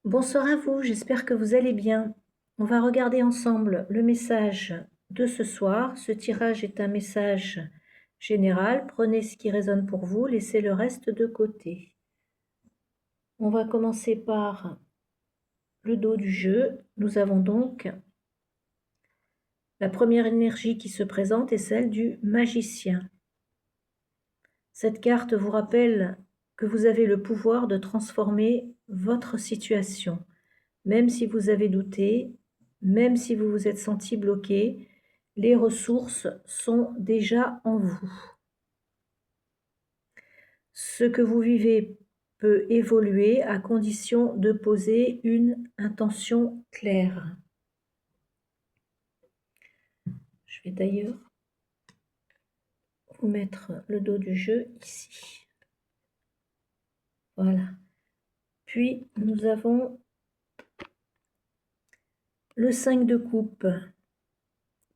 Bonsoir à vous, j'espère que vous allez bien. On va regarder ensemble le message de ce soir. Ce tirage est un message général. Prenez ce qui résonne pour vous, laissez le reste de côté. On va commencer par le dos du jeu. Nous avons donc la première énergie qui se présente est celle du magicien. Cette carte vous rappelle que vous avez le pouvoir de transformer votre situation. Même si vous avez douté, même si vous vous êtes senti bloqué, les ressources sont déjà en vous. Ce que vous vivez peut évoluer à condition de poser une intention claire. Je vais d'ailleurs vous mettre le dos du jeu ici. Voilà. Puis nous avons le 5 de coupe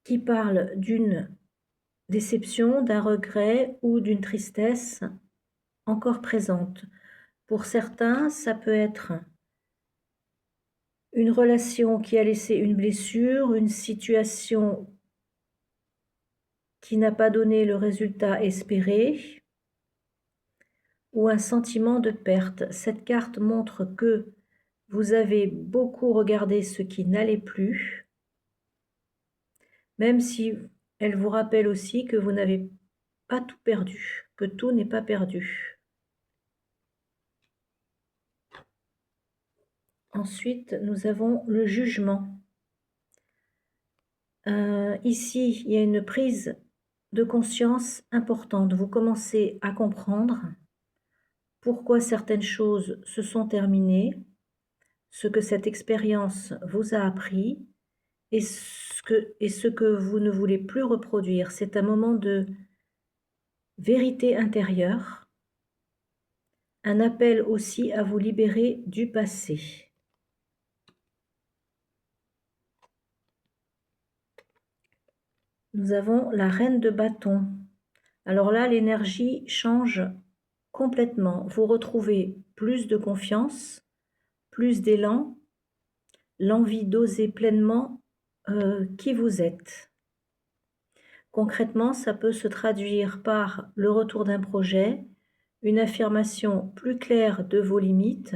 qui parle d'une déception, d'un regret ou d'une tristesse encore présente. Pour certains, ça peut être une relation qui a laissé une blessure, une situation qui n'a pas donné le résultat espéré, ou un sentiment de perte. Cette carte montre que vous avez beaucoup regardé ce qui n'allait plus, même si elle vous rappelle aussi que vous n'avez pas tout perdu, que tout n'est pas perdu. Ensuite, nous avons le jugement. Ici, il y a une prise de conscience importante. Vous commencez à comprendre pourquoi certaines choses se sont terminées, ce que cette expérience vous a appris et ce que vous ne voulez plus reproduire. C'est un moment de vérité intérieure, un appel aussi à vous libérer du passé. Nous avons la reine de bâton. Alors là, l'énergie change complètement. Vous retrouvez plus de confiance, plus d'élan, l'envie d'oser pleinement qui vous êtes. Concrètement, ça peut se traduire par le retour d'un projet, une affirmation plus claire de vos limites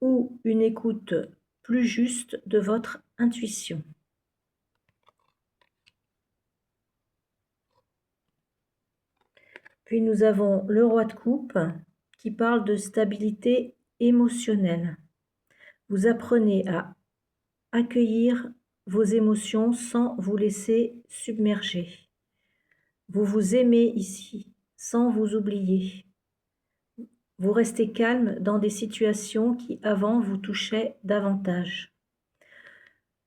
ou une écoute plus juste de votre intuition. Puis nous avons le roi de coupe qui parle de stabilité émotionnelle. Vous apprenez à accueillir vos émotions sans vous laisser submerger. Vous vous aimez ici, sans vous oublier. Vous restez calme dans des situations qui avant vous touchaient davantage.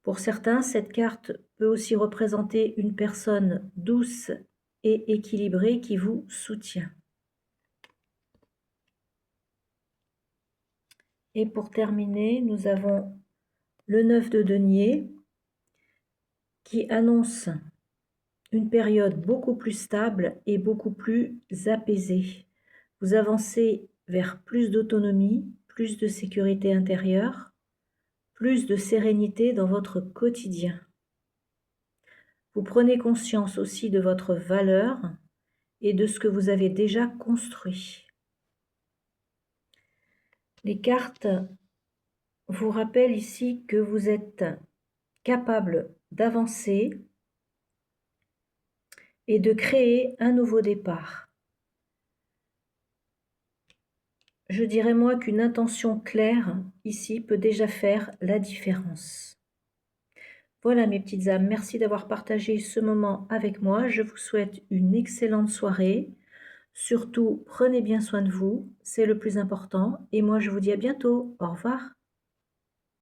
Pour certains, cette carte peut aussi représenter une personne douce et équilibrée qui vous soutient. Et pour terminer, nous avons le 9 de denier qui annonce une période beaucoup plus stable et beaucoup plus apaisée. Vous avancez vers plus d'autonomie, plus de sécurité intérieure, plus de sérénité dans votre quotidien. Vous prenez conscience aussi de votre valeur et de ce que vous avez déjà construit. Les cartes vous rappellent ici que vous êtes capable d'avancer et de créer un nouveau départ. Je dirais moi qu'une intention claire ici peut déjà faire la différence. Voilà mes petites âmes, merci d'avoir partagé ce moment avec moi. Je vous souhaite une excellente soirée. Surtout, prenez bien soin de vous, c'est le plus important. Et moi, je vous dis à bientôt. Au revoir.